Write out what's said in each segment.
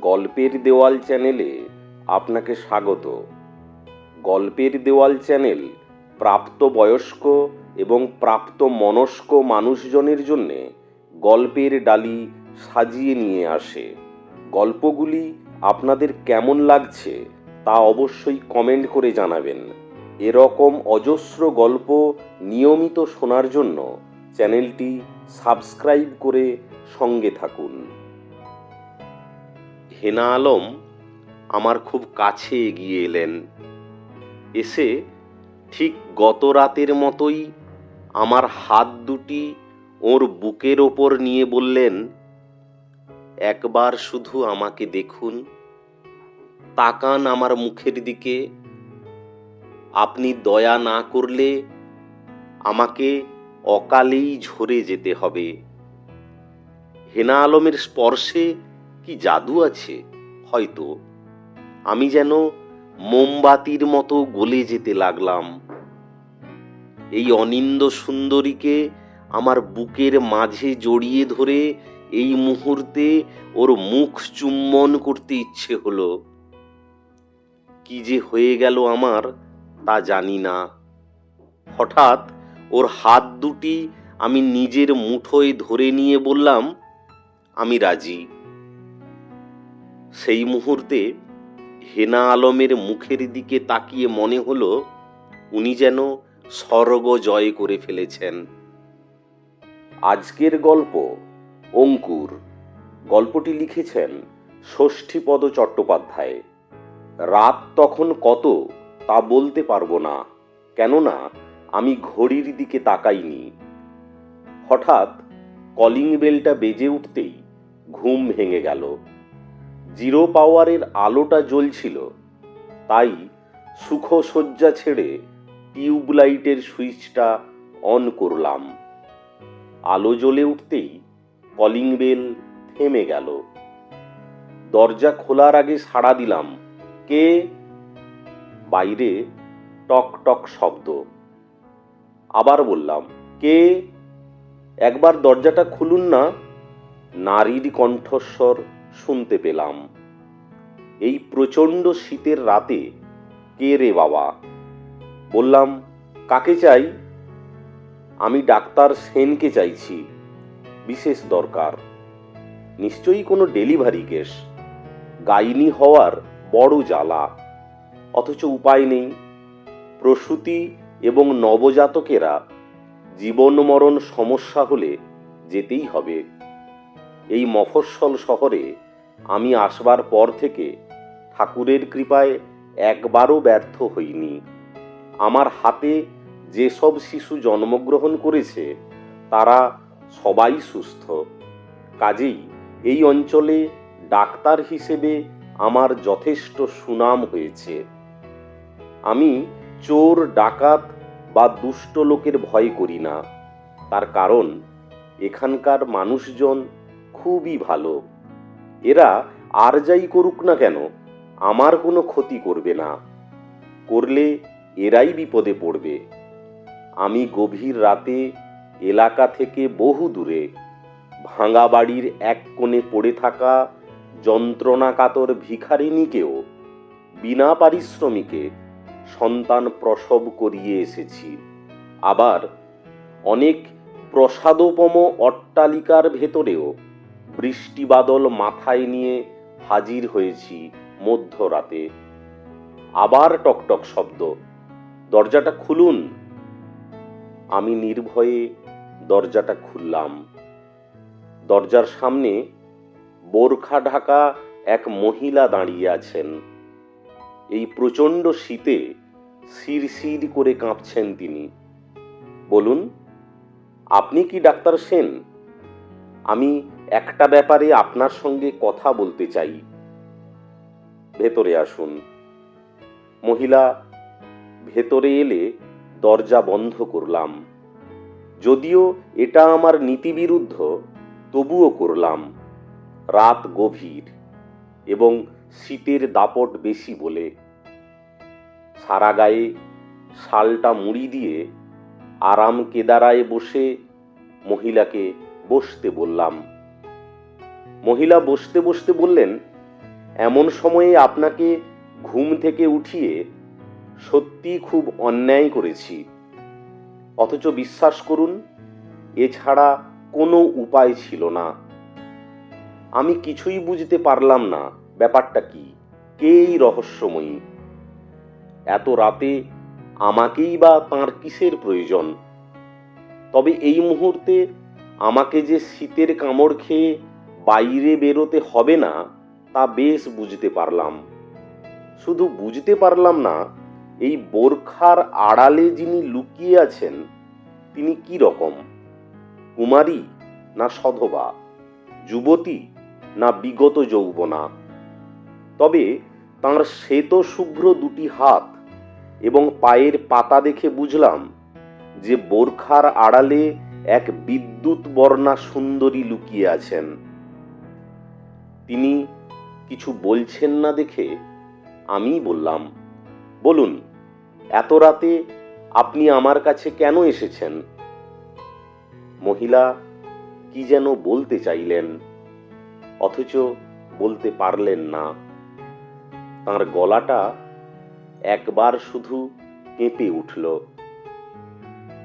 গল্পের দেওয়াল চ্যানেলে আপনাকে স্বাগত। গল্পের দেওয়াল চ্যানেল প্রাপ্তবয়স্ক এবং প্রাপ্তমনস্ক মানুষজনের জন্যে গল্পের ডালি সাজিয়ে নিয়ে আসে। গল্পগুলি আপনাদের কেমন লাগছে তা অবশ্যই কমেন্ট করে জানাবেন। এরকম অজস্র গল্প নিয়মিত শোনার জন্য চ্যানেলটি সাবস্ক্রাইব করে সঙ্গে থাকুন। হেনা আলম আমার খুব কাছে এগিয়ে এলেন। এসে ঠিক গত রাতের মতোই আমার হাত দুটি ওর বুকের ওপর নিয়ে বললেন, একবার শুধু আমাকে দেখুন, তাকান আমার মুখের দিকে। আপনি দয়া না করলে আমাকে অকালেই ঝরে যেতে হবে। হেনা আলমের স্পর্শে কি জাদু আছে? হয়তো আমি যেন মোমবাতির মতো গলে যেতে লাগলাম। এই অনিন্দ সুন্দরীকে আমার বুকের মাঝে জড়িয়ে ধরে এই মুহূর্তে ওর মুখ চুম্বন করতে ইচ্ছে হলো। কি যে হয়ে গেল আমার তা জানি না। হঠাৎ ওর হাত দুটি আমি নিজের মুঠোয় ধরে নিয়ে বললাম, আমি রাজি। সেই মুহূর্তে হেনা আলমের মুখের দিকে তাকিয়ে মনে হলো উনি যেন স্বর্গ জয় করে ফেলেছেন। আজকের গল্প অঙ্কুর। গল্পটি লিখেছেন ষষ্ঠীপদ চট্টোপাধ্যায়। রাত তখন কত তা বলতে পারবো না, কেননা আমি ঘড়ির দিকে তাকাইনি। হঠাৎ কলিং বেলটা বেজে উঠতেই ঘুম ভেঙে গেল। জিরো পাওয়ারের আলোটা জ্বলছিল, তাই সুখসজ্জা ছেড়ে টিউবলাইটের সুইচটা অন করলাম। আলো জ্বলে উঠতেই কলিং বেল থেমে গেল। দরজা খোলার আগে সাড়া দিলাম, কে? বাইরে টক টক শব্দ। আবার বললাম, কে? একবার দরজাটা খুলুন না। নারীর কণ্ঠস্বর শুনতে পেলাম। এই প্রচণ্ড শীতের রাতে কে রে বাবা? বললাম, কাকে চাই? আমি ডাক্তার সেনকে চাইছি, বিশেষ দরকার। নিশ্চয়ই কোনো ডেলিভারি কেস। গাইনি হওয়ার বড় জ্বালা, অথচ উপায় নেই। প্রসূতি এবং নবজাতকেরা জীবন মরণ সমস্যা হলে যেতেই হবে। এই মফস্বল শহরে আমি আসবার পর থেকে ঠাকুরের কৃপায় একবারও ব্যর্থ হইনি। আমার হাতে যেসব শিশু জন্মগ্রহণ করেছে তারা সবাই সুস্থ। কাজেই এই অঞ্চলে ডাক্তার হিসেবে আমার যথেষ্ট সুনাম হয়েছে। আমি চোর, ডাকাত বা দুষ্ট লোকের ভয় করি না। তার কারণ এখানকার মানুষজন খুবই ভালো। এরা আর যাই করুক না কেন আমার কোনো ক্ষতি করবে না, করলে এরাই বিপদে পড়বে। আমি গভীর রাতে এলাকা থেকে বহু দূরে ভাঙা বাড়ির এক কোণে পড়ে থাকা যন্ত্রণাকাতর ভিখারিনীকেও বিনা পারিশ্রমিকে সন্তান প্রসব করিয়ে এসেছি। আবার অনেক প্রসাদোপম অট্টালিকার ভেতরেও বৃষ্টি বাদল মাথায় নিয়ে হাজির হয়েছি মধ্যরাতে। আবার টকটক শব্দ, দরজাটা খুলুন। আমি নির্ভয়ে দরজাটা খুললাম। দরজার সামনে বোরখা ঢাকা এক মহিলা দাঁড়িয়ে আছেন। এই প্রচণ্ড শীতে শিরশির করে কাঁপছেন তিনি। বলুন, আপনি কি ডাক্তার সেন? আমি একটা ব্যাপারে আপনার সঙ্গে কথা বলতে চাই। ভেতরে আসুন। মহিলা ভেতরে এলে দরজা বন্ধ করলাম। যদিও এটা আমার নীতিবিরুদ্ধ, তবুও করলাম। রাত গভীর এবং শীতের দাপট বেশি বলে। সারা গায়ে শালটা মুড়ি দিয়ে আরাম কেদারায় বসে মহিলাকে বসতে বললাম। মহিলা বসতে বসতে বললেন, এমন সময়ে আপনাকে ঘুম থেকে উঠিয়ে সত্যি খুব অন্যায় করেছি। অথচ বিশ্বাস করুন, এছাড়া কোনো উপায় ছিল না। আমি কিছুই বুঝতে পারলাম না ব্যাপারটা কি, কে এই রহস্যময়ী। এত রাতে আমাকেই বা তাঁর কিসের প্রয়োজন? তবে এই মুহূর্তে আমাকে যে শীতের কামড় খেয়ে বাইরে বেরোতে হবে না তা বেশ বুঝতে পারলাম। শুধু বুঝতে পারলাম না, এই বোরখার আড়ালে যিনি লুকিয়ে আছেন তিনি কি রকম, কুমারী না সধবা, যুবতী না বিগত যৌবনা। তবে তাঁর শ্বেত শুভ্র দুটি হাত এবং পায়ের পাতা দেখে বুঝলাম যে বোরখার আড়ালে এক বিদ্যুৎ বর্ণা সুন্দরী লুকিয়ে আছেন। তিনি কিছু বলছেন না দেখে আমি বললাম, বলুন, এত রাতে আপনি আমার কাছে কেন এসেছেন? মহিলা কি যেন বলতে চাইলেন, অথচ বলতে পারলেন না। তাঁর গলাটা একবার শুধু কেঁপে উঠল।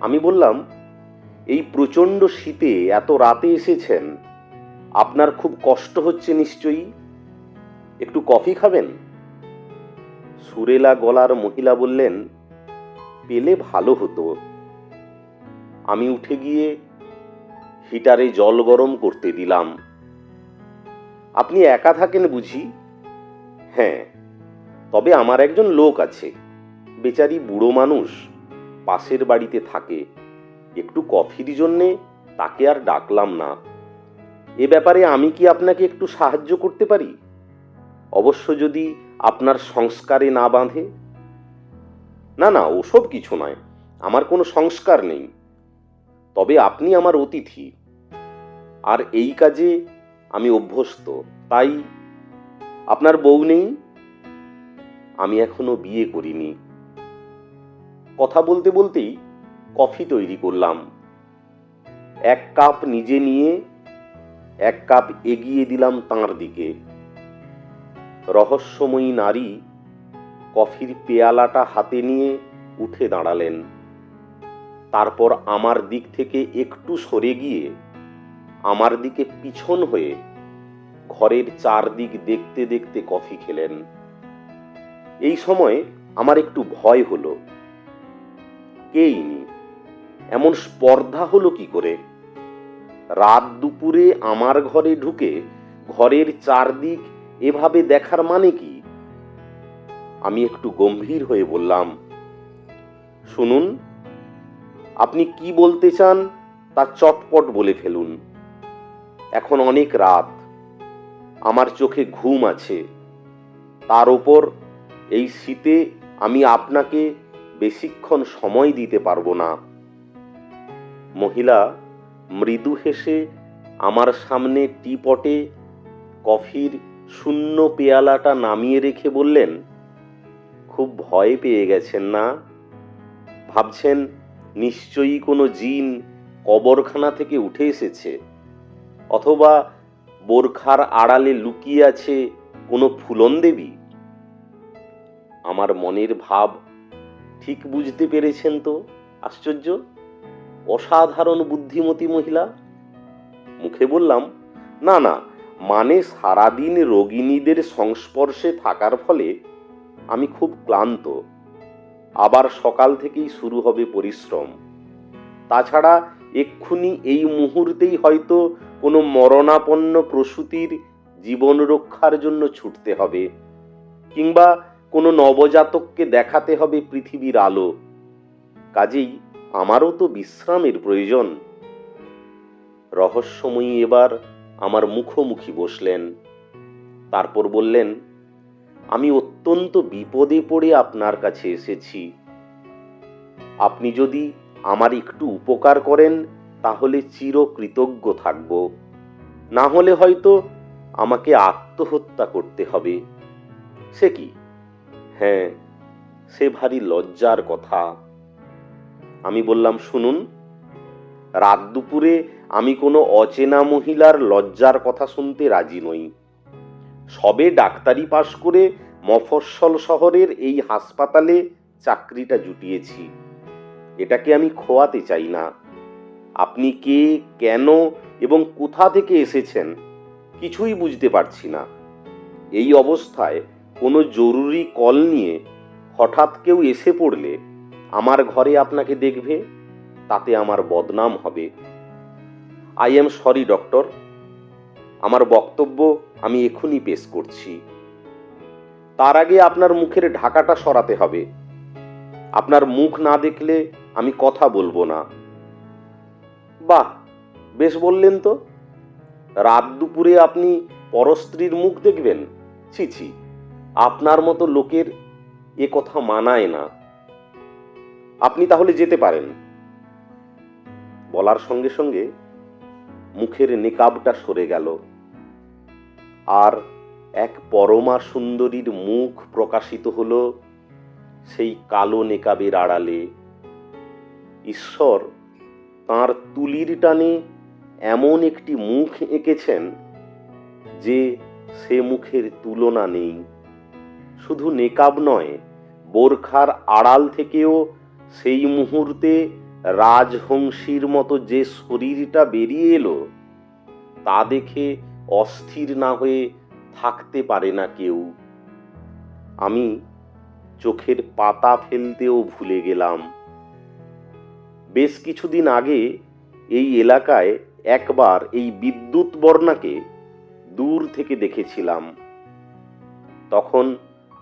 আমি বললাম, এই প্রচণ্ড শীতে এত রাতে এসেছেন, আপনার খুব কষ্ট হচ্ছে নিশ্চয়ই। একটু কফি খাবেন? সুরেলা গলার মহিলা বললেন, পেলে ভালো হতো। আমি উঠে গিয়ে হিটারে জল গরম করতে দিলাম। আপনি একা থাকেন বুঝি? হ্যাঁ, তবে আমার একজন লোক আছে, বেচারি বুড়ো মানুষ, পাশের বাড়িতে থাকে। একটু কফির জন্যে তাকে আর ডাকলাম না। এ ব্যাপারে আমি কি আপনাকে একটু সাহায্য করতে পারি? অবশ্য যদি আপনার সংস্কারে না বাঁধে। না না, ওসব কিছু নয়, আমার কোনো সংস্কার নেই। তবে আপনি আমার অতিথি, আর এই কাজে আমি অভ্যস্ত। তাই আপনার বউ নেই? আমি এখনো বিয়ে করিনি। কথা বলতে বলতেই কফি তৈরি করলাম। 1 কাপ নিজে নিয়ে 1 কাপ এগিয়ে দিলাম তাঁর দিকে। রহস্যময়ী নারী কফির পেয়ালাটা হাতে নিয়ে উঠে দাঁড়ালেন। তারপর আমার দিক থেকে একটু সরে গিয়ে আমার দিকে পিছন হয়ে ঘরের চারদিক দেখতে দেখতে কফি খেলেন। এই সময় আমার একটু ভয় হলো। কে ইনি? এমন স্পর্ধা হলো কি করে? রাত দুপুরে আমার ঘরে ঢুকে ঘরের চারদিক এভাবে দেখার মানে কি? আমি একটু গম্ভীর হয়ে বললাম, শুনুন, আপনি কি বলতে চান তা চটপট বলে ফেলুন। এখন অনেক রাত, আমার চোখে ঘুম আছে। তার ওপর এই শীতে আমি আপনাকে বেশিক্ষণ সময় দিতে পারবো না। মহিলা মৃদু হেসে আমার সামনে টিপটে কফির শূন্য পেয়ালাটা নামিয়ে রেখে বললেন, খুব ভয় পেয়ে গেছেন না? ভাবছেন নিশ্চয়ই কোনো জিন কবরখানা থেকে উঠে এসেছে, অথবা বোরখার আড়ালে লুকিয়ে আছে কোনো ফুলন দেবী। আমার মনের ভাব ঠিক বুঝতে পেরেছেন তো? আশ্চর্য, অসাধারণ বুদ্ধিমতী মহিলা। মুখে বললাম, না না, মানে সারাদিন রোগিণীদের সংস্পর্শে থাকার ফলে আমি খুব ক্লান্ত। আবার সকাল থেকেই শুরু হবে পরিশ্রম। তাছাড়া এক্ষুনি এই মুহূর্তেই হয়তো কোনো মরণাপন্ন প্রসূতির জীবন রক্ষার জন্য ছুটতে হবে, কিংবা কোনো নবজাতককে দেখাতে হবে পৃথিবীর আলো। কাজেই আমারও তো বিশ্রামের প্রয়োজন। রহস্যময়ী এবার আমার মুখোমুখি বসলেন। তারপর বললেন, আমি অত্যন্ত বিপদে পড়ে আপনার কাছে এসেছি। আপনি যদি আমার একটু উপকার করেন তাহলে চিরকৃতজ্ঞ থাকব। না হলে হয়তো আমাকে আত্মহত্যা করতে হবে। সে কি? হ্যাঁ, সে ভারী লজ্জার কথা। আমি বললাম, শুনুন, রাত দুপুরে আমি কোনো অচেনা মহিলার লজ্জার কথা শুনতে রাজি নই। সবে ডাক্তারি পাশ করে মফস্বল শহরের এই হাসপাতালে চাকরিটা জুটিয়েছি। এটাকে আমি খোয়াতে চাই না। আপনি কে, কেন এবং কোথা থেকে এসেছেন কিছুই বুঝতে পারছি না। এই অবস্থায় কোনো জরুরি কল নিয়ে হঠাৎ কেউ এসে পড়লে আমার ঘরে আপনাকে দেখবে, তাতে আমার বদনাম হবে। আই এম সরি ডক্টর, আমার বক্তব্য আমি এখনই পেশ করছি। তার আগে আপনার মুখের ঢাকাটা সরাতে হবে। আপনার মুখ না দেখলে আমি কথা বলবো না। বাহ, বেশ বললেন তো। রাত দুপুরে আপনি পরস্ত্রীর মুখ দেখবেন? ছি ছি, আপনার মতো লোকের এ কথা মানায় না। আপনি তাহলে যেতে পারেন। বলার সঙ্গে সঙ্গে মুখের নেকাবটা সরে গেল, আর এক পরমা সুন্দরীর মুখ প্রকাশিত হলো সেই কালো নেকাবের আড়ালে। ঈশ্বর তাঁর তুলির টানে এমন একটি মুখ এঁকেছেন যে সে মুখের তুলনা নেই। শুধু নেকাব নয়, বোরখার আড়াল থেকেও সেই মুহূর্তে রাজহংসীর মতো যে শরীরটা বেরিয়ে এলো, তা দেখে অস্থির না হয়ে থাকতে পারে না কেউ। আমি চোখের পাতা ফেলতেও ভুলে গেলাম। বেশ কিছুদিন আগে এই এলাকায় একবার এই বিদ্যুৎ বর্ণাকে দূর থেকে দেখেছিলাম। তখন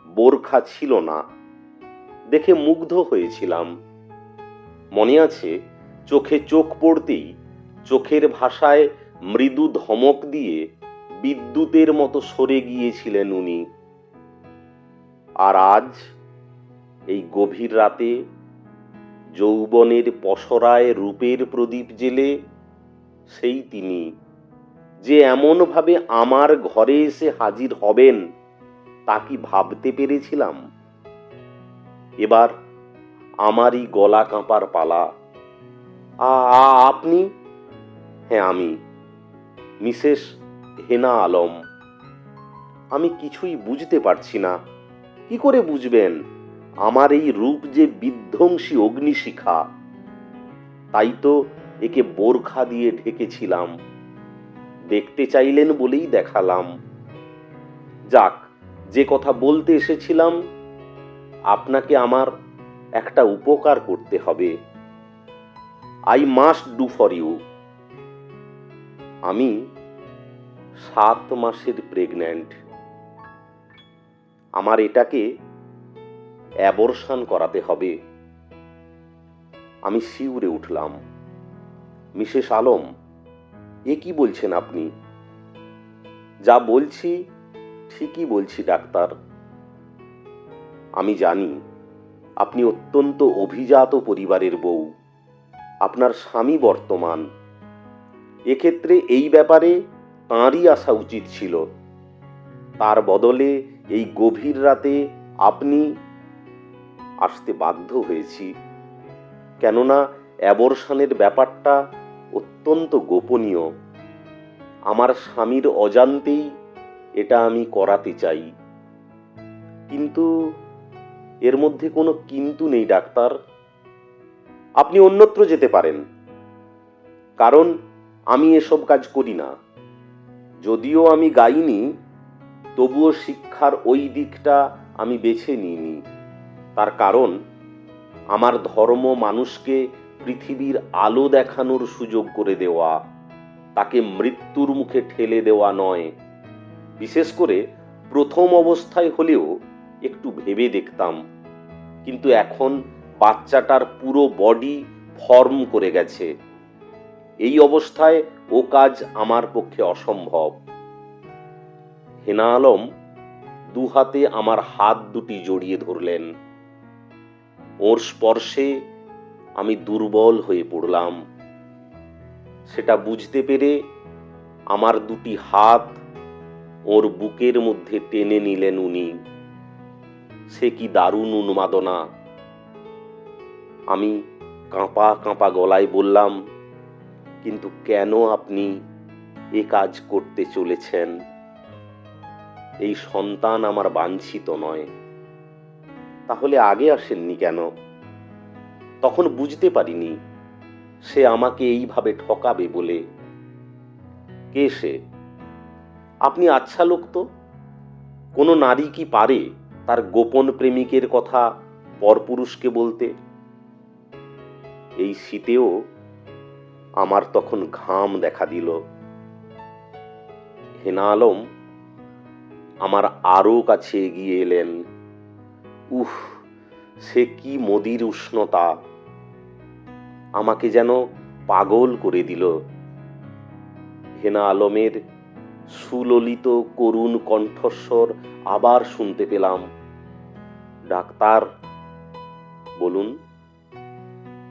বোরখা ছিল না, দেখে মুগ্ধ হয়েছিলাম। মনে আছে, চোখে চোখ পড়তেই চোখের ভাষায় মৃদু ধমক দিয়ে বিদ্যুতের মতো সরে গিয়েছিলেন উনি। আর আজ এই গভীর রাতে যৌবনের পসরায় রূপের প্রদীপ জেলে সেই তিনি, যে এমনভাবে আমার ঘরে এসে হাজির হবেন, তা কি ভাবতে পেরেছিলাম? এবার আমারই গলা কাঁপার পালা। আপনি? হ্যাঁ, আমি মিসেস হেনা আলম। আমি কিছুই বুঝতে পারছি না। কি করে বুঝবেন? আমার এই রূপ যে বিধ্বংসী অগ্নিশিখা। তাই তো একে বোরখা দিয়ে ঢেকেছিলাম। দেখতে চাইলেন বলেই দেখালাম। যাক, যে কথা বলতে এসেছিলাম, আপনাকে আমার একটা উপকার করতে হবে। I must do for you. আমি 7 মাসের প্রেগন্যান্ট। আমার এটাকে অ্যাবর্শন করাতে হবে। আমি শিউরে উঠলাম। মিসেস আলম, এ কি বলছেন আপনি? যা বলছি ঠিকই বলছি ডাক্তার। আমি জানি আপনি অত্যন্ত অভিজাত পরিবারের বউ। আপনার স্বামী বর্তমান। এক্ষেত্রে এই ব্যাপারে তাঁরই আসা উচিত ছিল। তার বদলে এই গভীর রাতে আপনি আসতে বাধ্য হয়েছি, কেননা অ্যাবর্শনের ব্যাপারটা অত্যন্ত গোপনীয়। আমার স্বামীর অজান্তেই এটা আমি করাতে চাই। কিন্তু এর মধ্যে কোনো কিন্তু নেই ডাক্তার। আপনি অন্যত্র যেতে পারেন, কারণ আমি এসব কাজ করি না। যদিও আমি গাইনি, তবুও শিক্ষার ওই দিকটা আমি বেছে নিইনি। তার কারণ, আমার ধর্ম মানুষকে পৃথিবীর আলো দেখানোর সুযোগ করে দেওয়া, তাকে মৃত্যুর মুখে ঠেলে দেওয়া নয়। বিশেষ করে প্রথম অবস্থায় হলেও একটু ভেবে দেখতাম, কিন্তু এখন বাচ্চাটার পুরো বডি ফর্ম করে গেছে। এই অবস্থায় ও কাজ আমার পক্ষে অসম্ভব। হেনা আলম দুহাতে আমার হাত দুটি জড়িয়ে ধরলেন। ওর স্পর্শে আমি দুর্বল হয়ে পড়লাম। সেটা বুঝতে পেরে আমার দুটি হাত ওর বুকের মধ্যে টেনে নিলেন উনি। সে কি দারুণ উন্মাদনা! আমি কাঁপা কাঁপা গলায় বললাম, কিন্তু কেন আপনি এ কাজ করতে চলেছেন? এই সন্তান আমার বাঞ্ছিত নয়। তাহলে আগে আসেননি কেন? তখন বুঝতে পারিনি সে আমাকে এইভাবে ঠকাবে বলে। কে সে? আপনি আচ্ছা লোক তো। কোনো নারী কি পারে তার গোপন প্রেমিকের কথা পরপুরুষকে বলতে? এই শীতেও আমার তখন ঘাম দেখা দিল। হেনা আলম আমার আরো কাছে এগিয়ে এলেন। উফ, সে কি মদির উষ্ণতা! আমাকে যেন পাগল করে দিল। হেনা আলমের সুললিত করুণ কণ্ঠস্বর আবার শুনতে পেলাম। ডাক্তার, বলুন,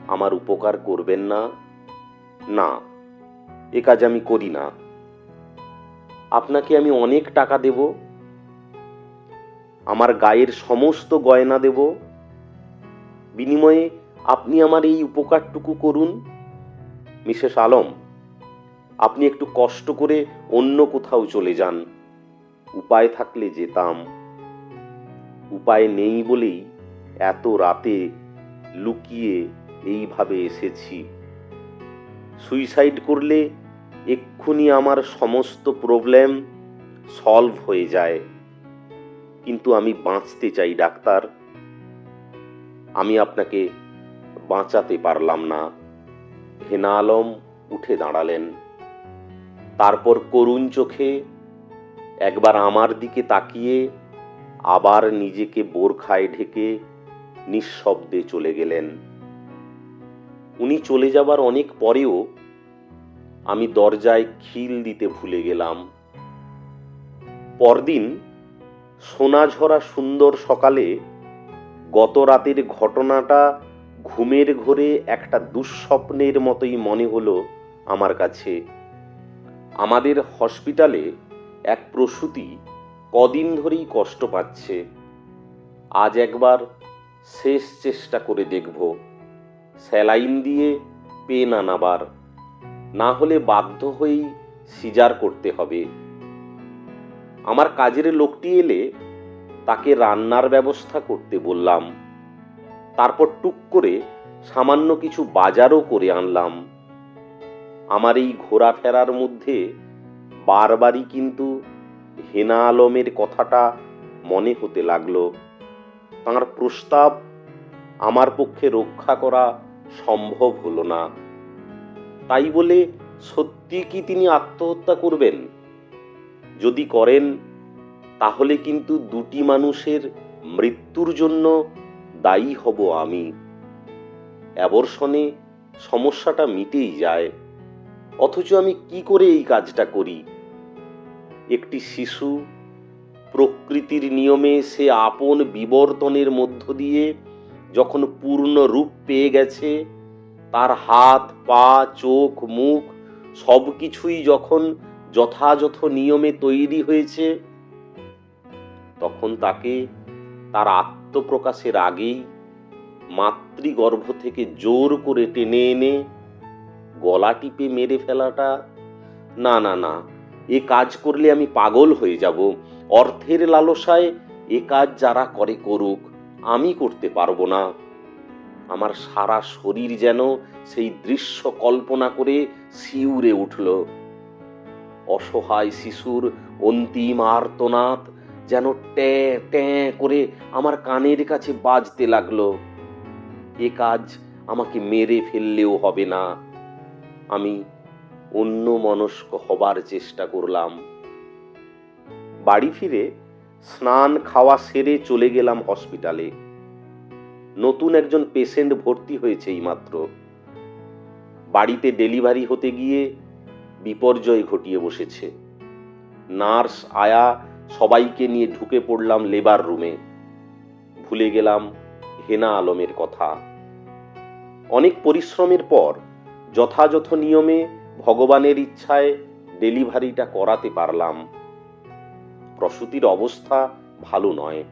আমার উপকার করবেন না? না, এ কাজ আমি করি না। আপনাকে আমি অনেক টাকা দেব, আমার গায়ের সমস্ত গয়না দেব, বিনিময়ে আপনি আমার এই উপকারটুকু করুন। মিসেস আলম, আপনি একটু কষ্ট করে অন্য কোথাও চলে যান। উপায় থাকলে যেতাম। উপায় নেই বলেই এত রাতে লুকিয়ে এইভাবে এসেছি। সুইসাইড করলে এক্ষুনি আমার সমস্ত প্রবলেম সলভ হয়ে যায়। কিন্তু আমি বাঁচতে চাই ডাক্তার। আমি আপনাকে বাঁচাতে পারলাম না। হেনা আলম উঠে দাঁড়ালেন। তারপর করুণ চোখে একবার আমার দিকে তাকিয়ে আবার নিজেকে বোরখায় ঢেকে নিঃশব্দে চলে গেলেন। উনি চলে যাবার অনেক পরেও আমি দরজায় খিল দিতে ভুলে গেলাম। পরদিন সোনাঝরা সুন্দর সকালে গত রাতের ঘটনাটা ঘুমের ঘোরে একটা দুঃস্বপ্নের মতোই মনে হলো আমার কাছে। আমাদের হসপিটালে এক প্রসূতি কদিন ধরেই কষ্ট পাচ্ছে। আজ একবার শেষ চেষ্টা করে দেখব, স্যালাইন দিয়ে পেন আনাবার, না হলে বাধ্য হয়েই সিজার করতে হবে। আমার কাজের লোকটি এলে তাকে রান্নার ব্যবস্থা করতে বললাম। তারপর টুক করে সামান্য কিছু বাজারও করে আনলাম। আমার এই ঘোরাফেরার মধ্যে বারবারই কিন্তু হেনা আলমের কথাটা মনে হতে লাগলো। তাঁর প্রস্তাব আমার পক্ষে রক্ষা করা সম্ভব হলো না। তাই বলে সত্যি কি তিনি আত্মহত্যা করবেন? যদি করেন তাহলে কিন্তু দুটি মানুষের মৃত্যুর জন্য দায়ী হব আমি। অ্যাবর্শনে সমস্যাটা মিটেই যায়, অথচ আমি কি করে এই কাজটা করি? একটি শিশু প্রকৃতির নিয়মে সে আপন বিবর্তনের মধ্য দিয়ে যখন পূর্ণ রূপ পেয়ে গেছে, তার হাত পা চোখ মুখ সবকিছুই যখন যথাযথ নিয়মে তৈরি হয়েছে, তখন তাকে তার আত্মপ্রকাশের আগেই মাতৃগর্ভ থেকে জোর করে টেনে এনে গলা টিপে মেরে ফেলাটা, না না না, এ কাজ করলে আমি পাগল হয়ে যাব। অর্থের লালসায় এ কাজ যারা করে করুক, আমি করতে পারবো না। আমার সারা শরীর যেন সেই দৃশ্য কল্পনা করে শিউরে উঠল। অসহায় শিশুর অন্তিম আর্তনাদ যেন ট্যাঁ ট্যাঁ করে আমার কানের কাছে বাজতে লাগলো। এ কাজ আমাকে মেরে ফেললেও হবে না। আমি অন্যমনস্ক হবার চেষ্টা করলাম। বাড়ি ফিরে স্নান খাওয়া সেরে চলে গেলাম হসপিটালে। নতুন একজন পেশেন্ট ভর্তি হয়েছে এইমাত্র। বাড়িতে ডেলিভারি হতে গিয়ে বিপর্যয় ঘটিয়ে বসেছে। নার্স আয়া সবাইকে নিয়ে ঢুকে পড়লাম লেবার রুমে। ভুলে গেলাম হেনা আলমের কথা। অনেক পরিশ্রমের পর যথাযথ নিয়মে ভগবানের ইচ্ছায় ডেলিভারিটা করাতে পারলাম। প্রসূতির অবস্থা ভালো নয়,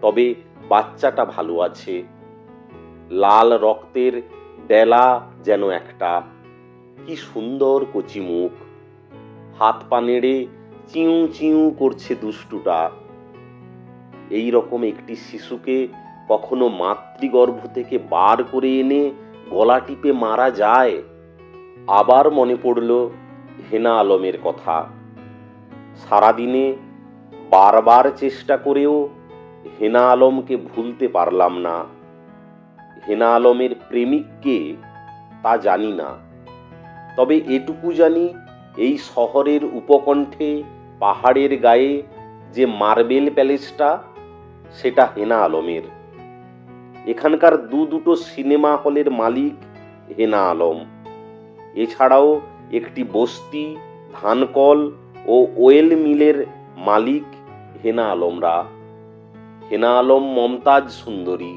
তবে বাচ্চাটা ভালো আছে। লাল রক্তের ডেলা যেন একটা। কি সুন্দর কচি মুখ, হাত পা নেড়ে চিউ চিউ করছে দুষ্টুটা। এই রকম একটি শিশুকে কখনো মাতৃগর্ভ থেকে বার করে এনে গলা টিপে মারা যায়? আবার মনে পড়ল হেনা আলমের কথা। সারাদিনে বারবার চেষ্টা করেও হেনা আলমকে ভুলতে পারলাম না। হেনা আলমের প্রেমিক কে তা জানি না, তবে এটুকু জানি এই শহরের উপকণ্ঠে পাহাড়ের গায়ে যে মার্বেল প্যালেসটা, সেটা হেনা আলমের। এখানকার দুটো সিনেমা হলের মালিক হেনা আলম। এছাড়াও একটি বস্তি, ধানকল ও ওয়েল মিলের মালিক হেনা আলমরা। হেনা আলম মমতাজ সুন্দরী।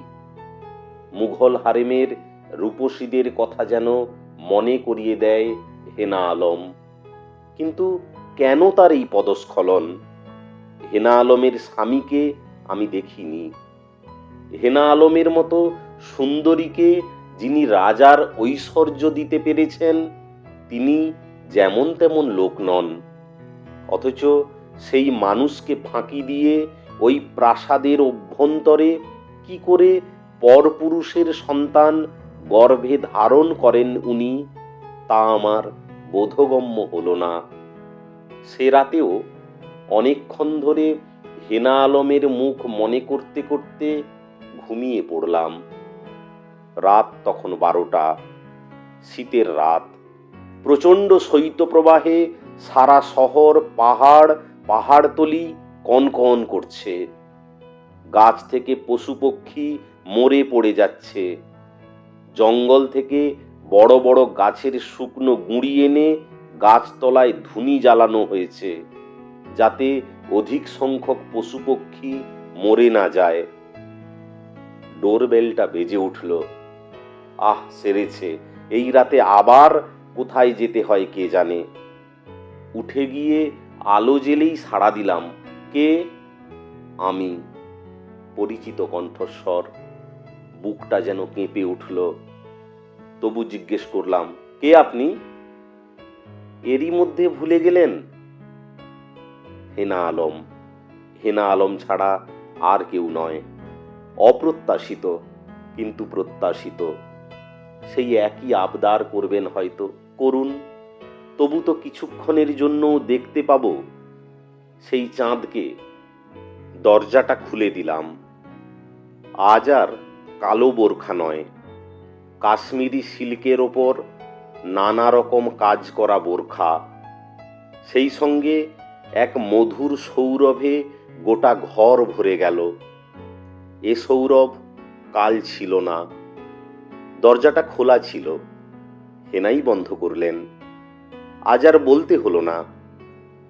মুঘল হারেমের রূপসীদের কথা যেন মনে করিয়ে দেয় হেনা আলম। কিন্তু কেন তার এই পদস্খলন? হেনা আলমের স্বামীকে আমি দেখিনি। হেনা আলমের মতো সুন্দরীকে যিনি রাজার ঐশ্বর্য দিতে পেরেছেন, তিনি যেমন তেমন লোক নন। অথচ সেই মানুষকে ফাঁকি দিয়ে ওই প্রাসাদের অভ্যন্তরে কি করে পরপুরুষের সন্তান গর্ভে ধারণ করেন উনি, তা আমার বোধগম্য হলো না। সে রাতেও অনেকক্ষণ ধরে হেনা আলমের মুখ মনে করতে করতে ঘুমিয়ে পড়লাম। রাত তখন 12টা। শীতের রাত। প্রচণ্ড শৈত্যপ্রবাহে সারা শহর, পাহাড়তলি কনকন করছে। গাছ থেকে পশু পক্ষী মরে পড়ে যাচ্ছে। জঙ্গল থেকে বড় বড় গাছের শুকনো গুঁড়ি এনে গাছতলায় ধুনি জ্বালানো হয়েছে, যাতে অধিক সংখ্যক পশু পক্ষী মরে না যায়। ডোরবেলটা বেজে উঠল। আহ, সেরেছে। এই রাতে আবার কোথায় যেতে হয় কে জানে। উঠে গিয়ে আলো জ্বেলেই সাড়া দিলাম। কে? আমি। পরিচিত কণ্ঠস্বর। বুকটা যেন কেঁপে উঠল। তবু জিজ্ঞেস করলাম, কে আপনি? এরই মধ্যে ভুলে গেলেন? হেনা আলম। হেনা আলম ছাড়া আর কেউ নয়। অপ্রত্যাশিত কিন্তু প্রত্যাশিত। সেই একই আবদার করবেন হয়তো, করুন। তবু তো কিছুক্ষণের জন্য দেখতে পাবো সেই চাঁদকে। দরজাটা খুলে দিলাম। আজ আর কালো বোরখা নয়, কাশ্মীরি সিল্কের ওপর নানা রকম কাজ করা বোরখা। সেই সঙ্গে এক মধুর সৌরভে গোটা ঘর ভরে গেল। এ সৌরভ কাল ছিল না। দরজাটা খোলা ছিল, হেনাই বন্ধ করলেন। আজ আর বলতে হলো না,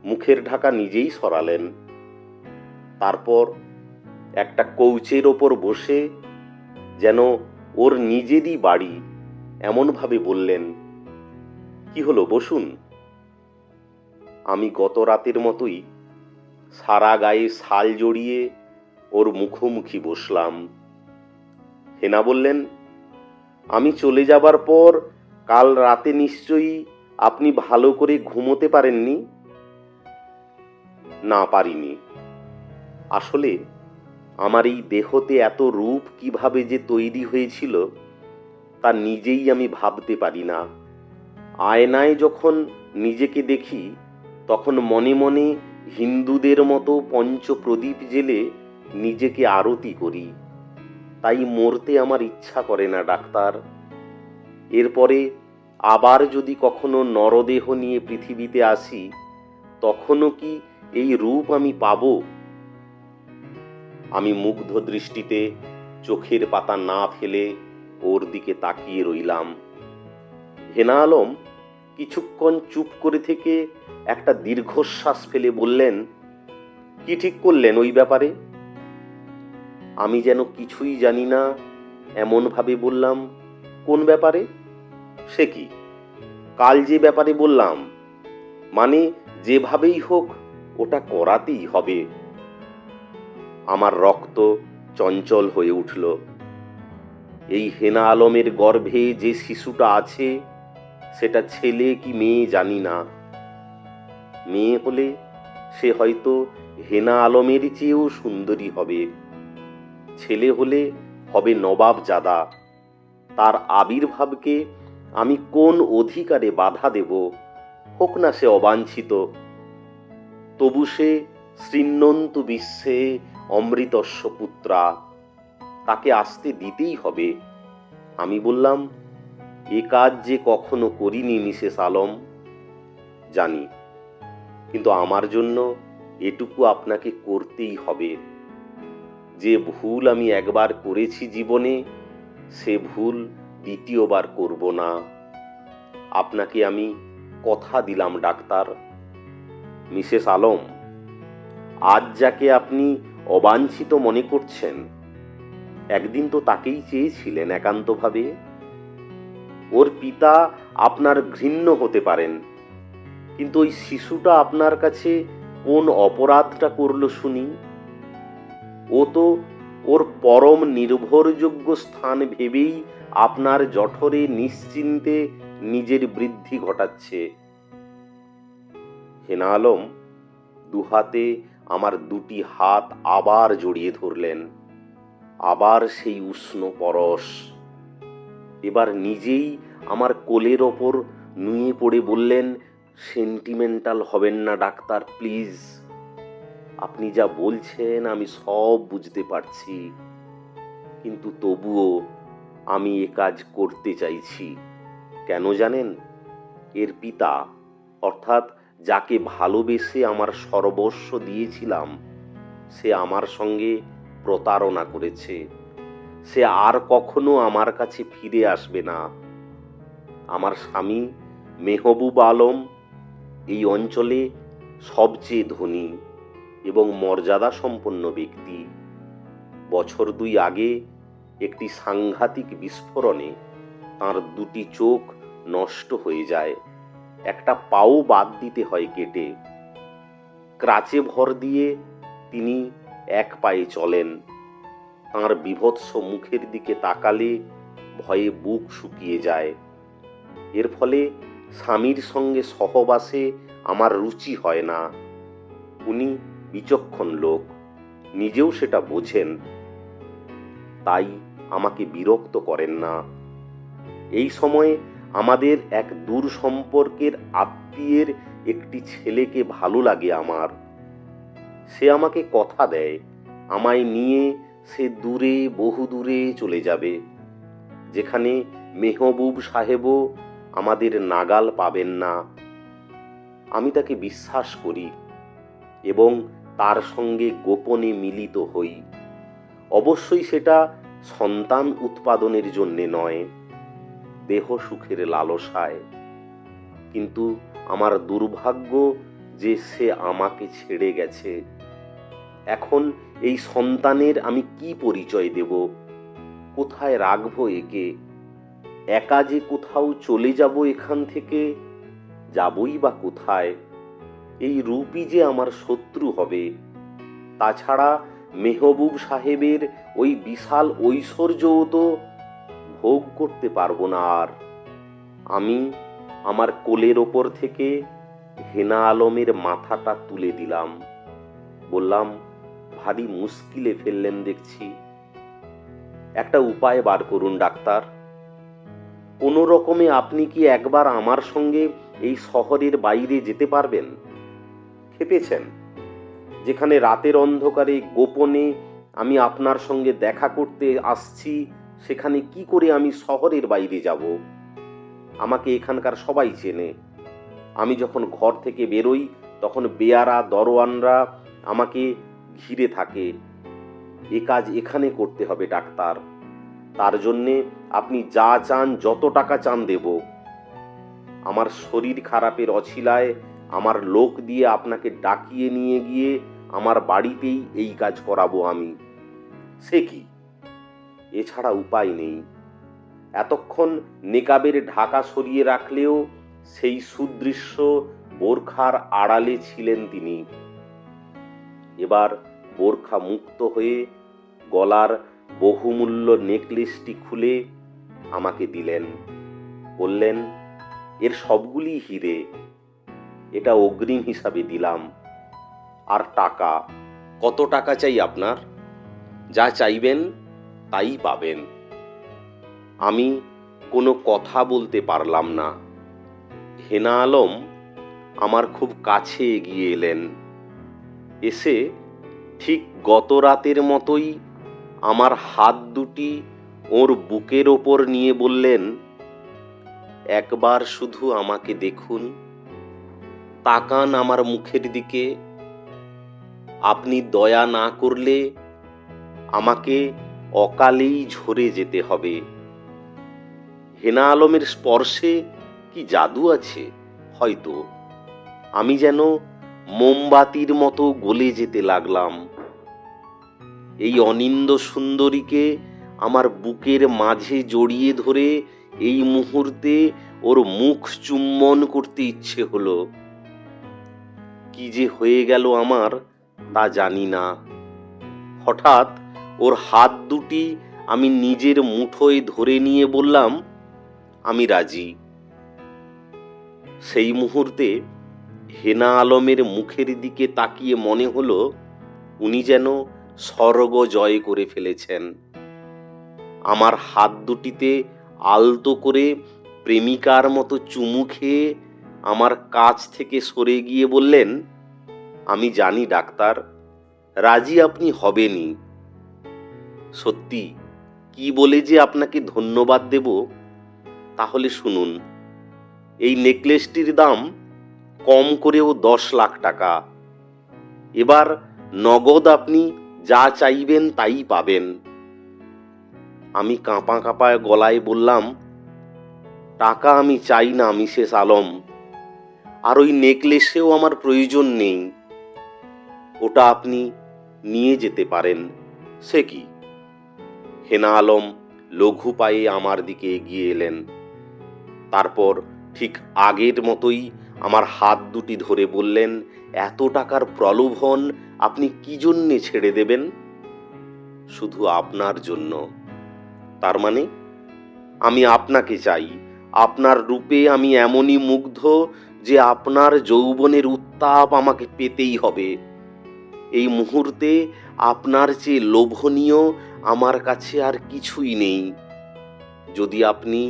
মুখের ঢাকা নিজেই সরালেন। তারপর একটা কৌচের ওপর বসে, যেন ওর নিজেরই বাড়ি এমনভাবে বললেন, কি হলো, বসুন। আমি গত রাতের মতোই সারা গায়ে শাল জড়িয়ে ওর মুখোমুখি বসলাম। হেনা বললেন, আমি চলে যাবার পর কাল রাতে নিশ্চয়ই আপনি ভালো করে ঘুমোতে পারেননি? না, পারিনি। আসলে আমার এই দেহতে এত রূপ কিভাবে যে তৈরি হয়েছিল তা নিজেই আমি ভাবতে পারি না। আয়নায় যখন নিজেকে দেখি, তখন মনে মনে হিন্দুদের মতো পঞ্চপ্রদীপ জেলে নিজেকে আরতি করি। তাই মরতে আমার ইচ্ছা করে না, ডাক্তার। এরপরে আবার যদি কখনো নরদেহ নিয়ে পৃথিবীতে আসি, তখনও কি এই রূপ আমি পাব? আমি মুগ্ধ দৃষ্টিতে চোখের পাতা না ফেলে ওর দিকে তাকিয়ে রইলাম। হেনা আলম কিছুক্ষণ চুপ করে থেকে একটা দীর্ঘশ্বাস ফেলে বললেন, কি ঠিক করলেন ওই ব্যাপারে? আমি যেন কিছুই জানি না এমন ভাবে বললাম, কোন ব্যাপারে? সে কি, কাল যে ব্যাপারে বললাম, মানে যেভাবেই হোক ওটা করাতেই হবে। আমার রক্ত চঞ্চল হয়ে উঠল। এই হেনা আলমের গর্ভে যে শিশুটা আছে, সেটা ছেলে কি মেয়ে জানি না। মেয়ে হলে সে হয়তো হেনা আলমের চেয়েও সুন্দরী হবে। ছেলে হলে হবে নবাবজাদা। তার আবির্ভাবকে আমি কোন অধিকারে বাধা দেব? হোক না সে অবাঞ্ছিত। তবু সে শৃণ্বন্তু বিশ্বে অমৃতস্য পুত্রা, তাকে আসতে দিতেই হবে। আমি বললাম, এ কাজ যে কখনো করিনি মিসেস আলম। জানি, কিন্তু আমার জন্য এটুকু আপনাকে করতেই হবে। যে ভুল আমি একবার করেছি জীবনে, সে ভুল দ্বিতীয়বার করব না। আপনাকে আমি কথা দিলাম ডাক্তার। মিসেস আলম, আজ যাকে আপনি অবাঞ্ছিত মনে করছেন, একদিন তো তাকেই চেয়েছিলেন একান্তভাবে। ওর পিতা আপনার ঘৃণ্য হতে পারেন, কিন্তু ওই শিশুটা আপনার কাছে কোন অপরাধটা করলো শুনি? ও তো ওর পরম নির্ভরযোগ্য স্থান ভেবেই আপনার জঠরে নিশ্চিন্তে নিজের বৃদ্ধি ঘটাচ্ছে। হেনা আলম দুহাতে আমার দুটি হাত আবার জড়িয়ে ধরলেন। আবার সেই উষ্ণ পরশ। এবার নিজেই আমার কোলের ওপর নুয়ে পড়ে বললেন, সেন্টিমেন্টাল হবেন না ডাক্তার, প্লিজ। আপনি যা বলছেন আমি সব বুঝতে পারছি, কিন্তু তবুও আমি এ কাজ করতে চাইছি। কেন জানেন? এর পিতা, অর্থাৎ যাকে ভালোবেসে আমার সর্বস্ব দিয়েছিলাম, সে আমার সঙ্গে প্রতারণা করেছে। সে আর কখনো আমার কাছে ফিরে আসবে না। আমার স্বামী মেহবুব আলম এই অঞ্চলে সবচেয়ে ধনী এবং মর্যাদা সম্পন্ন ব্যক্তি। বছর 2 আগে একটি সাংঘাতিক বিস্ফোরণে তাঁর দুটি চোখ নষ্ট হয়ে যায়। একটা পাও বাদ দিতে হয় কেটে। ক্রাচে ভর দিয়ে তিনি এক পায়ে চলেন। তাঁর বীভৎস মুখের দিকে তাকালে ভয়ে বুক শুকিয়ে যায়। এর ফলে স্বামীর সঙ্গে সহবাসে আমার রুচি হয় না। উনি বিচক্ষণ লোক, নিজেও সেটা বোঝেন, তাই আমাকে বিরক্ত করেন না। এই সময়ে আমাদের এক দূর সম্পর্কের আত্মীয়ের একটি ছেলেকে ভালো লাগে আমার। সে আমাকে কথা দেয়, আমায় নিয়ে সে দূরে, বহু দূরে চলে যাবে, যেখানে মেহবুব সাহেবও আমাদের নাগাল পাবেন না। আমি তাকে বিশ্বাস করি এবং তার সঙ্গে গোপনে মিলিত হই। অবশ্যই সেটা সন্তান উৎপাদনের জন্যে নয়, দেহ সুখের লালসায়। কিন্তু আমার দুর্ভাগ্য যে সে আমাকে ছেড়ে গেছে। এখন এই সন্তানের আমি কি পরিচয় দেব? কোথায় রাখবো একে? একা যে কোথাও চলে যাব এখান থেকে, যাবই বা কোথায়? এই রূপই যে আমার শত্রু হবে। তাছাড়া মেহবুব সাহেবের ওই বিশাল ঐশ্বর্যও তো ভোগ করতে পারবো না আর। আমি আমার কোলের ওপর থেকে হেনা আলমের মাথাটা তুলে দিলাম। বললাম, ভারী মুশকিলে ফেললেন দেখছি। একটা উপায় বার করুন ডাক্তার। কোনো রকমে আপনি কি একবার আমার সঙ্গে এই শহরের বাইরে যেতে পারবেন? খেপেছেন? যেখানে রাতের অন্ধকারে গোপনে আমি আপনার সঙ্গে দেখা করতে আসছি, সেখানে কি করে আমি শহরের বাইরে যাব? আমাকে এখানকার সবাই চেনে। আমি যখন ঘর থেকে বেরোই তখন বেয়ারা দরোয়ানরা আমাকে ঘিরে থাকে। এ কাজ এখানে করতে হবে ডাক্তার। তার জন্যে আপনি যা চান, যত টাকা চান দেব। আমার শরীর খারাপের অছিলায় আমার লোক দিয়ে আপনাকে ডাকিয়ে নিয়ে গিয়ে আমার বাড়িতেই এই কাজ করাবো আমি। সে কি? এছাড়া উপায় নেই। এতক্ষণ নেকাবের ঢাকা সরিয়ে রাখলেও সেই সুদৃশ্য বোরখার আড়ালে ছিলেন তিনি। এবার বোরখা মুক্ত হয়ে গলার বহুমূল্য নেকলেসটি খুলে আমাকে দিলেন। বললেন, এর সবগুলি হিরে, এটা অগ্রিম হিসাবে দিলাম। আর টাকা। কত টাকা চাই আপনার? যা চাইবেন তাই পাবেন। আমি কোনো কথা বলতে পারলাম না। হেনা আলম আমার খুব কাছে এগিয়ে এলেন। এসে ঠিক গত রাতের মতোই আমার হাত দুটি ওর বুকের ওপর নিয়ে বললেন, একবার শুধু আমাকে দেখুন, তাকান আমার মুখের দিকে। আপনি দয়া না করলে আমাকে অকালেই ঝরে যেতে হবে। হেনা আলমের স্পর্শে কি জাদু আছে? হয়তো। আমি যেন মোমবাতির মতো গলে যেতে লাগলাম। এই অনিন্দ সুন্দরীকে আমার বুকের মাঝে জড়িয়ে ধরে এই মুহূর্তে ওর মুখ চুম্বন করতে ইচ্ছে হলো। কি যে হয়ে গেল আমার তা জানি না। হঠাৎ ওর হাত দুটি আমি নিজের মুঠোয় ধরে নিয়ে বললাম, আমি রাজি। সেই মুহূর্তে হেনা আলমের মুখের দিকে তাকিয়ে মনে হলো উনি যেন স্বর্গ জয় করে ফেলেছেন। আমার হাত দুটিতে আলতো করে প্রেমিকার মতো চুমু খেয়ে আমার কাছ থেকে সরে গিয়ে বললেন, আমি জানি ডাক্তার, রাজি আপনি হবেনই। সত্যি কি বলে যে আপনাকে ধন্যবাদ দেব, তাহলে শুনুন। এই নেকলেসটির দাম কম করেও 10 লাখ টাকা। এবার নগদ আপনি যা চাইবেন তাই পাবেন। আমি কাঁপা কাঁপা গলায় বললাম, টাকা আমি চাই না মিসেস আলম, আর ওই নেকলেসেও আমার প্রয়োজন নেই। ওটা আপনি নিয়ে যেতে পারেন। সে কি? হেনা আলম লঘু পায়ে আমার দিকে এগিয়ে এলেন। তারপর ঠিক আগের মতোই আমার হাত দুটি ধরে বললেন, এত টাকার প্রলোভন আপনি কি জন্যে ছেড়ে দেবেন? শুধু আপনার জন্য। তার মানে আমি আপনাকে চাই। আপনার রূপে আমি এমনই মুগ্ধ যে আপনার যৌবনের উত্তাপ আমাকে পেতেই হবে। এই মুহূর্তে আপনার চেয়ে লোভনীয় আমার কাছে আর কিছুই নেই। যদি আপনি